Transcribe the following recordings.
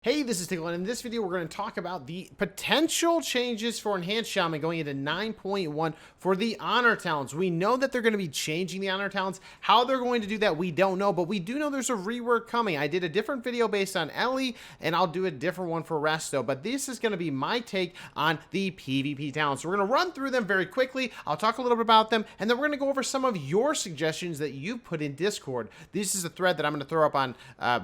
Hey, this is Tiqqle, and in this video we're going to talk about the potential changes for Enhanced Shaman going into 9.1 for the Honor Talents. We know that they're going to be changing the Honor Talents. How they're going to do that, we don't know, but we do know there's a rework coming. I did a different video based on Ellie, and I'll do a different one for Resto, but this is going to be my take on the PvP Talents. So we're going to run through them very quickly. I'll talk a little bit about them, and then we're going to go over some of your suggestions that you put in Discord. This is a thread that I'm going to throw up on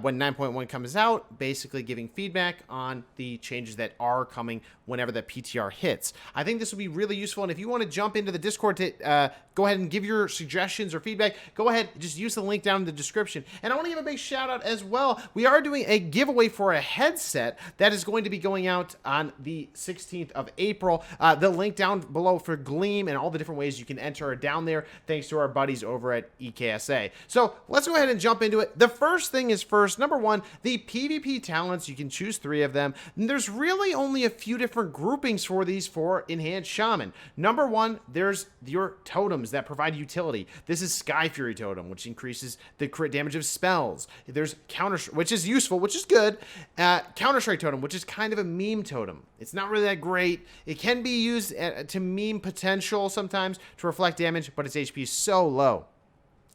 when 9.1 comes out, basically giving feedback on the changes that are coming whenever the PTR hits. I think this will be really useful, and if you want to jump into the Discord to go ahead and give your suggestions or feedback, go ahead, just use the link down in the description. And I want to give a big shout out as well. We are doing a giveaway for a headset that is going to be going out on the 16th of April. The link down below for Gleam and all the different ways you can enter are down there, thanks to our buddies over at EKSA. So let's go ahead and jump into it. The first thing is first, number one, the PvP talents. You can choose 3 of them. And there's really only a few different groupings for these for Enhanced Shaman. Number one, there's your totems that provide utility. This is Sky Fury Totem, which increases the crit damage of spells. There's Counter, which is useful, which is good. Counter Strike Totem, which is kind of a meme totem. It's not really that great. It can be used to meme potential sometimes to reflect damage, but its HP is so low.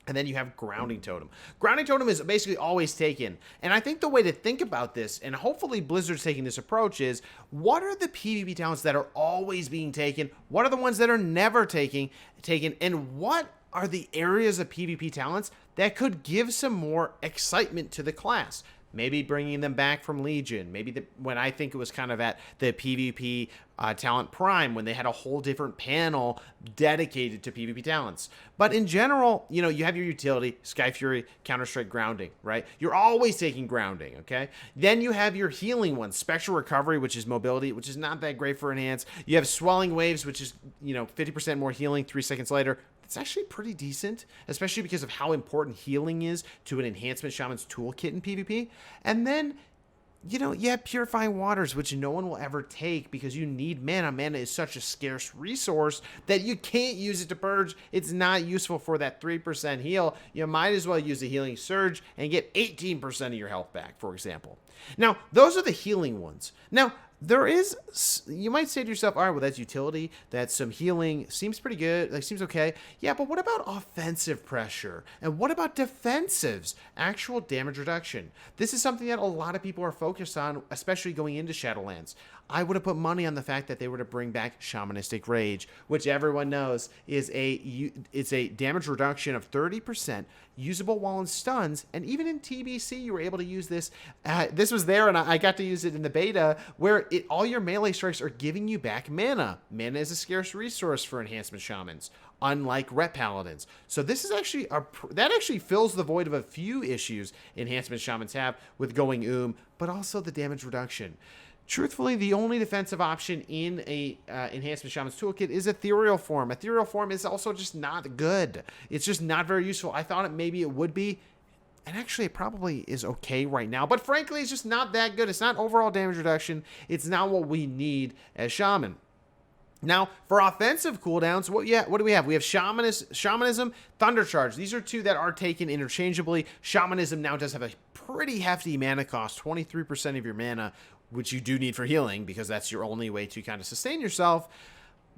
And then you have Grounding Totem. Grounding Totem is basically always taken. And I think the way to think about this, and hopefully Blizzard's taking this approach, is what are the PvP talents that are always being taken? What are the ones that are never taken? And what are the areas of PvP talents that could give some more excitement to the class? Maybe bringing them back from Legion. Maybe when I think it was kind of at the PvP Talent Prime, when they had a whole different panel dedicated to PvP talents. But in general, you know, you have your utility, Sky Fury, Counter-Strike, Grounding, right? You're always taking Grounding, okay? Then you have your healing ones, Spectral Recovery, which is mobility, which is not that great for Enhance. You have Swelling Waves, which is, you know, 50% more healing 3 seconds later. It's actually pretty decent, especially because of how important healing is to an Enhancement Shaman's toolkit in PvP. And then, you know, you have Purifying Waters, which no one will ever take because you need mana. Mana is such a scarce resource that you can't use it to purge. It's not useful for that 3% heal. You might as well use a Healing Surge and get 18% of your health back, for example. Now, those are the healing ones. Now, there is, you might say to yourself, all right, well, that's utility, that's some healing, seems pretty good, like, seems okay. Yeah, but what about offensive pressure? And what about defensives? Actual damage reduction. This is something that a lot of people are focused on, especially going into Shadowlands. I would have put money on the fact that they were to bring back Shamanistic Rage, which everyone knows is it's a damage reduction of 30%, usable while in stuns, and even in TBC you were able to use this. This was there, and I got to use it in the beta, where all your melee strikes are giving you back mana. Mana is a scarce resource for Enhancement Shamans, unlike Ret Paladins. So this is actually, that actually fills the void of a few issues Enhancement Shamans have with going but also the damage reduction. Truthfully, the only defensive option in a Enhancement Shaman's toolkit is Ethereal Form. Ethereal Form is also just not good. It's just not very useful. I thought maybe it would be, and actually it probably is okay right now, but frankly, it's just not that good. It's not overall damage reduction. It's not what we need as Shaman. Now, for offensive cooldowns, what do we have? We have Shamanism, Thunder Charge. These are 2 that are taken interchangeably. Shamanism now does have a pretty hefty mana cost, 23% of your mana, which you do need for healing because that's your only way to kind of sustain yourself.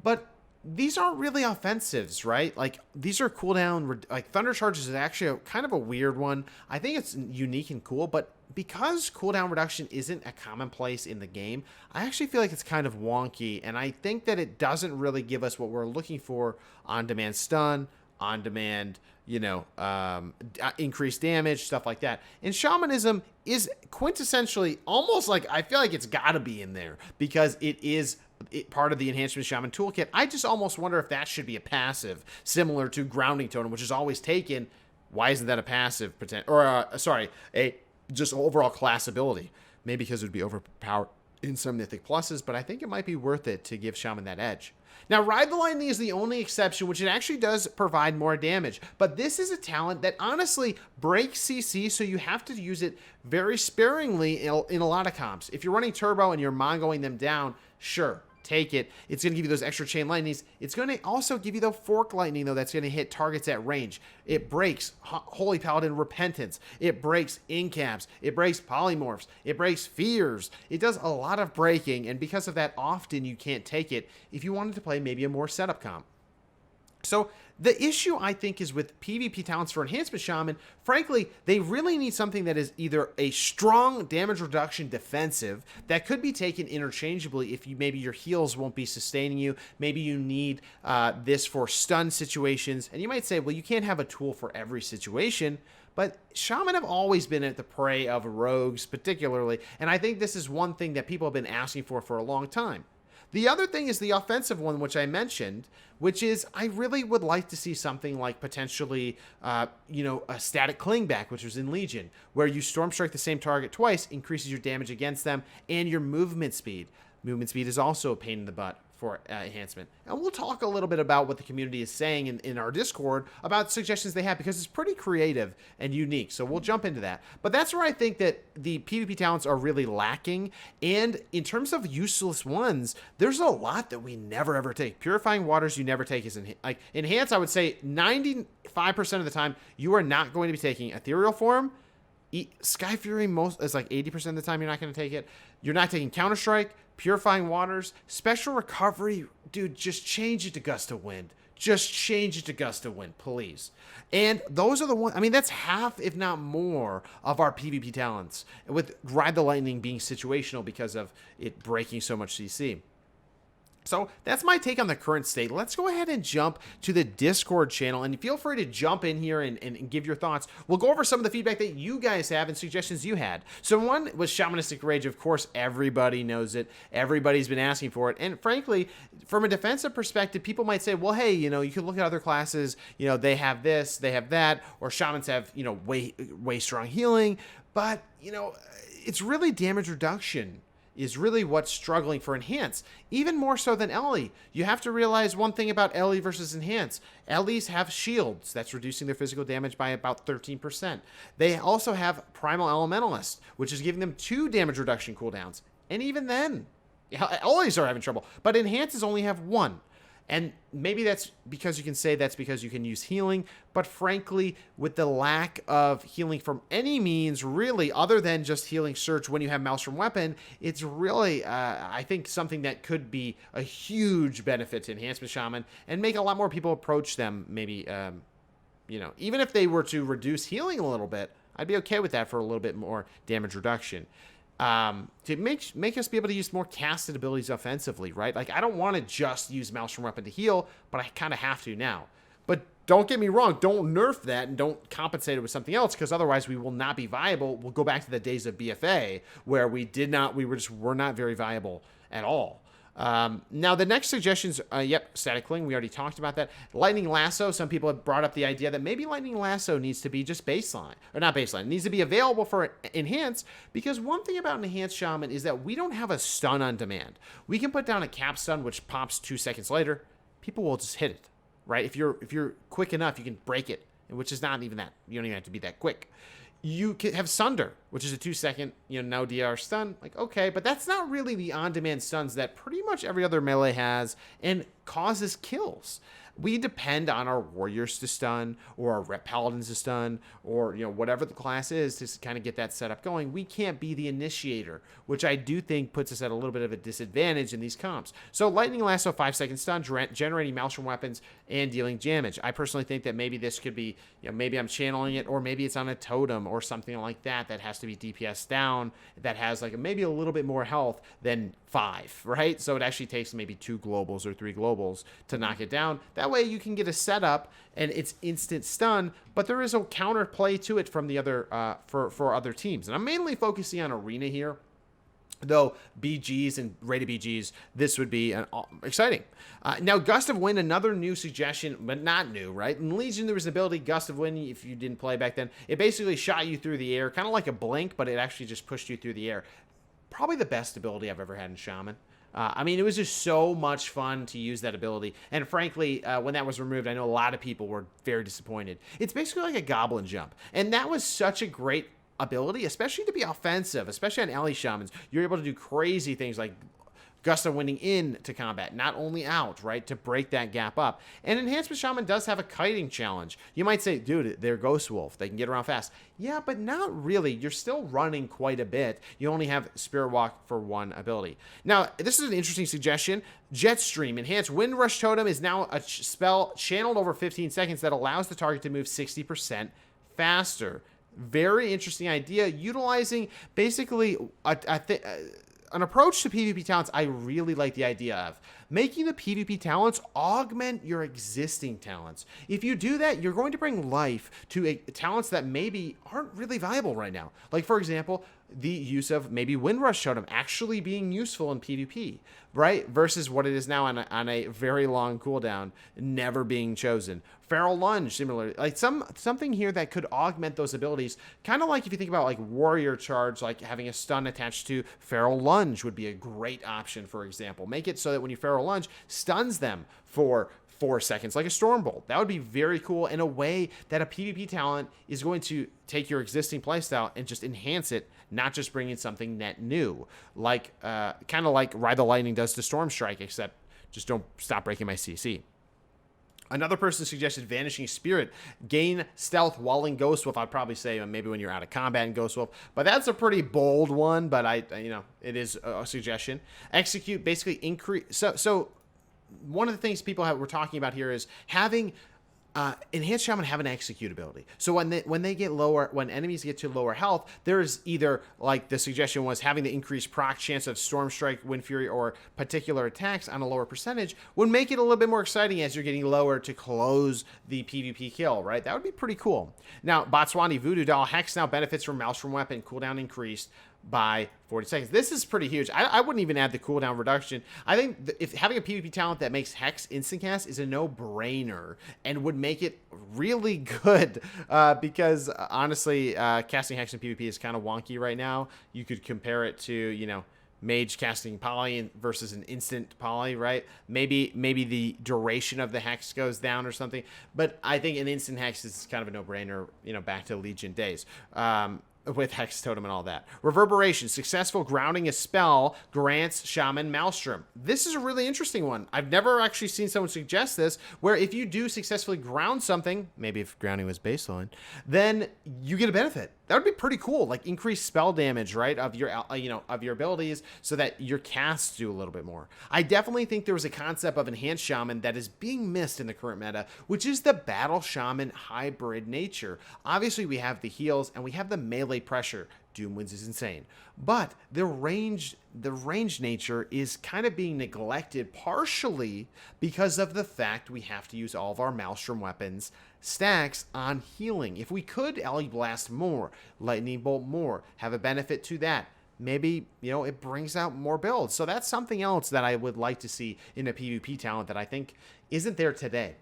But these aren't really offensives, right? Like, these are cooldown, like Thunder Charge is actually kind of a weird one. I think it's unique and cool, but because cooldown reduction isn't a commonplace in the game, I actually feel like it's kind of wonky, and I think that it doesn't really give us what we're looking for: on-demand stun, on-demand, you know, increased damage, stuff like that. And Shamanism is quintessentially almost like, I feel like it's got to be in there because it is part of the Enhancement Shaman toolkit. I just almost wonder if that should be a passive, similar to Grounding Totem, which is always taken. Why isn't that a passive, or sorry, a just overall class ability? Maybe because it would be overpowered in some Mythic Pluses, but I think it might be worth it to give Shaman that edge. Now, Ride the Lightning is the only exception, which it actually does provide more damage. But this is a talent that honestly breaks CC, so you have to use it very sparingly in a lot of comps. If you're running Turbo and you're Mongoing them down, sure, take it. It's going to give you those extra chain lightnings. It's going to also give you the fork lightning, though, that's going to hit targets at range. It breaks Holy Paladin Repentance. It breaks Incaps. It breaks Polymorphs. It breaks Fears. It does a lot of breaking, and because of that, often you can't take it if you wanted to play maybe a more setup comp. So the issue, I think, is with PvP talents for Enhancement Shaman. Frankly, they really need something that is either a strong damage reduction defensive that could be taken interchangeably if maybe your heals won't be sustaining you. Maybe you need this for stun situations. And you might say, well, you can't have a tool for every situation. But Shaman have always been at the prey of rogues, particularly. And I think this is one thing that people have been asking for a long time. The other thing is the offensive one, which I mentioned, which is I really would like to see something like potentially, a static clingback, which was in Legion, where you storm strike the same target twice, increases your damage against them, and your movement speed. Movement speed is also a pain in the butt for enhancement. And we'll talk a little bit about what the community is saying in our Discord about suggestions they have, because it's pretty creative and unique. So we'll jump into that. But that's where I think that the PvP talents are really lacking. And in terms of useless ones, there's a lot that we never ever take. Purifying Waters you never take is Enhance. I would say 95% of the time you are not going to be taking Ethereal Form. Sky Fury is like 80% of the time you're not going to take it. You're not taking Counter-Strike, Purifying Waters, Special Recovery. Dude, just change it to Gust of Wind. Just change it to Gust of Wind, please. And those are the ones, I mean, that's half, if not more, of our PvP talents, with Ride the Lightning being situational because of it breaking so much CC. So that's my take on the current state. Let's go ahead and jump to the Discord channel, and feel free to jump in here and give your thoughts. We'll go over some of the feedback that you guys have and suggestions you had. So one was Shamanistic Rage. Of course, everybody knows it. Everybody's been asking for it. And frankly, from a defensive perspective, people might say, well, hey, you could look at other classes. They have this, they have that, or Shamans have, way strong healing. But, it's really damage reduction is really what's struggling for Enhance, even more so than Ellie. You have to realize one thing about Ellie versus Enhance. Ellies have shields. That's reducing their physical damage by about 13%. They also have Primal Elementalist, which is giving them 2 damage reduction cooldowns. And even then, Ellies are having trouble. But Enhances only have 1. And maybe that's because you can say that's because you can use healing. But frankly, with the lack of healing from any means, really, other than just healing Surge when you have Maelstrom Weapon, it's really, I think, something that could be a huge benefit to Enhancement Shaman and make a lot more people approach them, maybe, even if they were to reduce healing a little bit, I'd be okay with that for a little bit more damage reduction. To make us be able to use more casted abilities offensively, right? Like, I don't want to just use Maelstrom Weapon to heal, but I kind of have to now. But don't get me wrong, don't nerf that and don't compensate it with something else, because otherwise we will not be viable. We'll go back to the days of BFA where we were not very viable at all. Now the next suggestions, Static Cling, we already talked about that. Lightning Lasso, some people have brought up the idea that maybe Lightning Lasso needs to be just baseline, or not baseline, it needs to be available for Enhance, because one thing about an Enhanced Shaman is that we don't have a stun on demand. We can put down a cap stun, which pops 2 seconds later. People will just hit it, right? If you're quick enough, you can break it, which is not even that. You don't even have to be that quick. You can have Sunder, which is a 2-second, no DR stun. Like, okay, but that's not really the on-demand stuns that pretty much every other melee has and causes kills. We depend on our warriors to stun, or our rep paladins to stun, or whatever the class is to kind of get that setup going. We can't be the initiator, which I do think puts us at a little bit of a disadvantage in these comps. So Lightning Lasso, 5-second stun, generating Maelstrom weapons and dealing damage. I personally think that maybe this could be, maybe I'm channeling it, or maybe it's on a totem or something like that has to be DPS down, that has like maybe a little bit more health than 5, right? So it actually takes maybe 2 globals or 3 globals to knock it down. That way you can get a setup and it's instant stun, but there is a counter play to it from the other for other teams. And I'm mainly focusing on Arena here, though BGs and rated BGs, this would be exciting. Now, Gust of Wind, another new suggestion, but not new, right? In Legion, there was an ability, Gust of Wind, if you didn't play back then. It basically shot you through the air, kind of like a blink, but it actually just pushed you through the air. Probably the best ability I've ever had in Shaman. I mean, it was just so much fun to use that ability. And frankly, when that was removed, I know a lot of people were very disappointed. It's basically like a goblin jump. And that was such a great ability, especially to be offensive, especially on Ellie Shamans. You're able to do crazy things like Gust of Winding into combat, not only out, right, to break that gap up. And Enhancement Shaman does have a kiting challenge. You might say, dude, they're Ghost Wolf. They can get around fast. Yeah, but not really. You're still running quite a bit. You only have Spirit Walk for one ability. Now, this is an interesting suggestion. Jetstream. Enhanced Wind Rush Totem is now a spell channeled over 15 seconds that allows the target to move 60% faster. Very interesting idea, utilizing basically an approach to PvP talents I really like the idea of. Making the PvP talents augment your existing talents. If you do that, you're going to bring life to talents that maybe aren't really viable right now. Like, for example, the use of maybe Windrush Totem actually being useful in PvP, right? Versus what it is now on a very long cooldown, never being chosen. Feral Lunge, similarly. Like something here that could augment those abilities. Kind of like if you think about like Warrior Charge, like having a stun attached to Feral Lunge would be a great option, for example. Make it so that when you Feral Lunge, stuns them for 4 seconds, like a Stormbolt. That would be very cool in a way that a PvP talent is going to take your existing playstyle and just enhance it, not just bring in something net new, like kind of like Ride the Lightning does to Storm Strike, except just don't stop breaking my CC. Another person suggested Vanishing Spirit. Gain stealth while in Ghost Wolf. I'd probably say maybe when you're out of combat in Ghost Wolf. But that's a pretty bold one, but it is a suggestion. Execute, basically increase. So one of the things people were talking about here is having Enhanced Shaman have an execute ability. So when they get lower, when enemies get to lower health, there's either, like the suggestion was, having the increased proc chance of Storm Strike, Wind Fury, or particular attacks on a lower percentage would make it a little bit more exciting as you're getting lower to close the PvP kill, right? That would be pretty cool. Now, Botswani Voodoo Doll. Hex now benefits from Maelstrom Weapon, cooldown increased by 40 seconds. This is pretty huge. I wouldn't even add the cooldown reduction. I think if having a PvP talent that makes Hex instant cast is a no-brainer and would make it really good because honestly, casting Hex in PvP is kind of wonky right now. You could compare it to, Mage casting Poly versus an instant Poly, right? Maybe the duration of the Hex goes down or something, but I think an instant Hex is kind of a no-brainer, back to Legion days. With Hex Totem and all that. Reverberation. Successful grounding a spell grants Shaman Maelstrom. This is a really interesting one. I've never actually seen someone suggest this, where if you do successfully ground something, maybe if grounding was baseline, then you get a benefit. That would be pretty cool. Like increased spell damage, right, of your of your abilities, so that your casts do a little bit more. I definitely think there was a concept of Enhanced Shaman that is being missed in the current meta, which is the Battle Shaman hybrid nature. Obviously, we have the heals and we have the melee pressure. Doomwinds is insane, but the range nature is kind of being neglected, partially because of the fact we have to use all of our Maelstrom weapons stacks on healing. If we could Alley Blast more, Lightning Bolt more, have a benefit to that, maybe it brings out more builds. So that's something else that I would like to see in a PvP talent that I think isn't there today.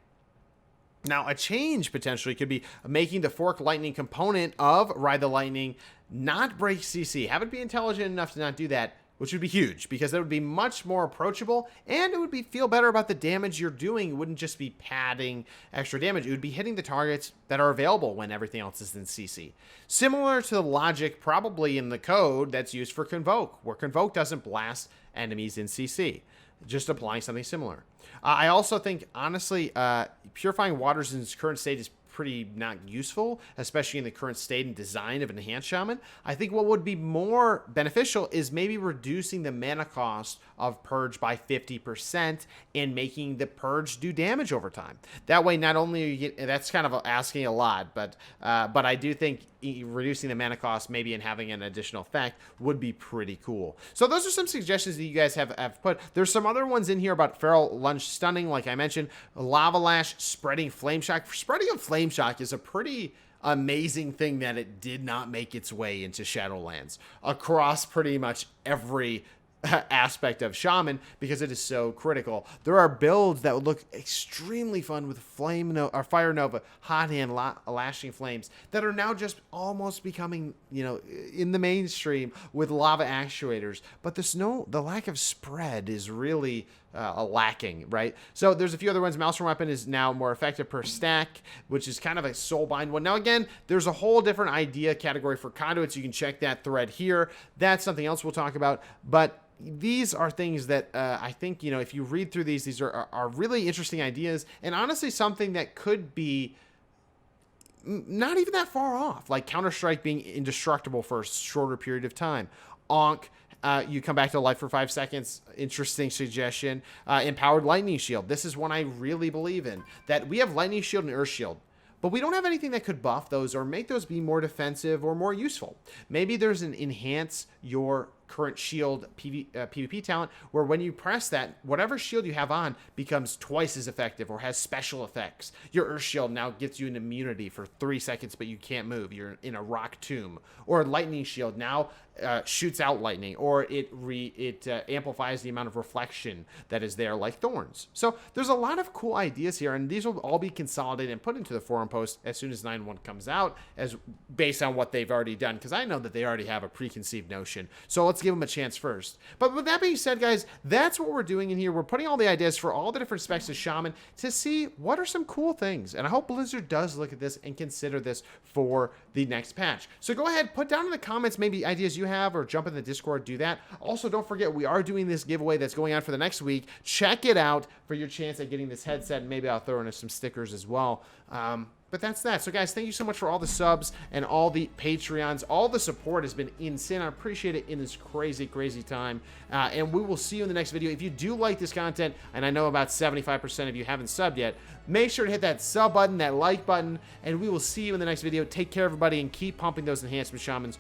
Now, a change potentially could be making the Fork Lightning component of Ride the Lightning not break CC. Have it be intelligent enough to not do that, which would be huge, because that would be much more approachable, and it would feel better about the damage you're doing. It wouldn't just be padding extra damage. It would be hitting the targets that are available when everything else is in CC. Similar to the logic probably in the code that's used for Convoke, where Convoke doesn't blast enemies in CC. Just applying something similar. I also think, honestly, Purifying Waters in its current state is pretty not useful, especially in the current state and design of Enhanced Shaman. I think what would be more beneficial is maybe reducing the mana cost of Purge by 50% and making the Purge do damage over time. That way, not only that's kind of asking a lot, but I do think reducing the mana cost maybe and having an additional effect would be pretty cool. So those are some suggestions that you guys have put. There's some other ones in here about Feral Lunge stunning, like I mentioned, Lava Lash, spreading Flame Shock. Spreading of Flame Shock is a pretty amazing thing that it did not make its way into Shadowlands across pretty much every aspect of Shaman, because it is so critical. There are builds that would look extremely fun with Fire Nova, Hot Hand, Lashing Flames that are now just almost becoming, in the mainstream with lava actuators. But the lack of spread is really lacking, right? So there's a few other ones. Maelstrom Weapon is now more effective per stack, which is kind of a soulbind one. Now, again, there's a whole different idea category for conduits. You can check that thread here. That's something else we'll talk about. But these are things that I think, if you read through these are really interesting ideas, and honestly something that could be not even that far off, like Counter-Strike being indestructible for a shorter period of time. Ankh, you come back to life for 5 seconds. Interesting suggestion. Empowered Lightning Shield. This is one I really believe in. That we have Lightning Shield and Earth Shield, but we don't have anything that could buff those or make those be more defensive or more useful. Maybe there's an enhance your current shield PvP talent where when you press that, whatever shield you have on becomes twice as effective or has special effects. Your Earth Shield now gets you an immunity for 3 seconds, but you can't move. You're in a rock tomb. Or Lightning Shield now shoots out lightning, or it amplifies the amount of reflection that is there, like Thorns. So there's a lot of cool ideas here, and these will all be consolidated and put into the forum post as soon as 9.1 comes out, as based on what they've already done, because I know that they already have a preconceived notion. So let's give them a chance first. But with that being said, guys, that's what we're doing in here. We're putting all the ideas for all the different specs of Shaman to see what are some cool things. And I hope Blizzard does look at this and consider this for the next patch. So go ahead, put down in the comments maybe ideas you have, or jump in the Discord, do that. Also, don't forget, we are doing this giveaway that's going on for the next week. Check it out for your chance at getting this headset, and maybe I'll throw in some stickers as well. But that's that. So guys, thank you so much for all the subs and all the Patreons. All the support has been insane. I appreciate it in this crazy, crazy time. And we will see you in the next video. If you do like this content, and I know about 75% of you haven't subbed yet, make sure to hit that sub button, that like button, and we will see you in the next video. Take care, everybody, and keep pumping those enhancement shamans.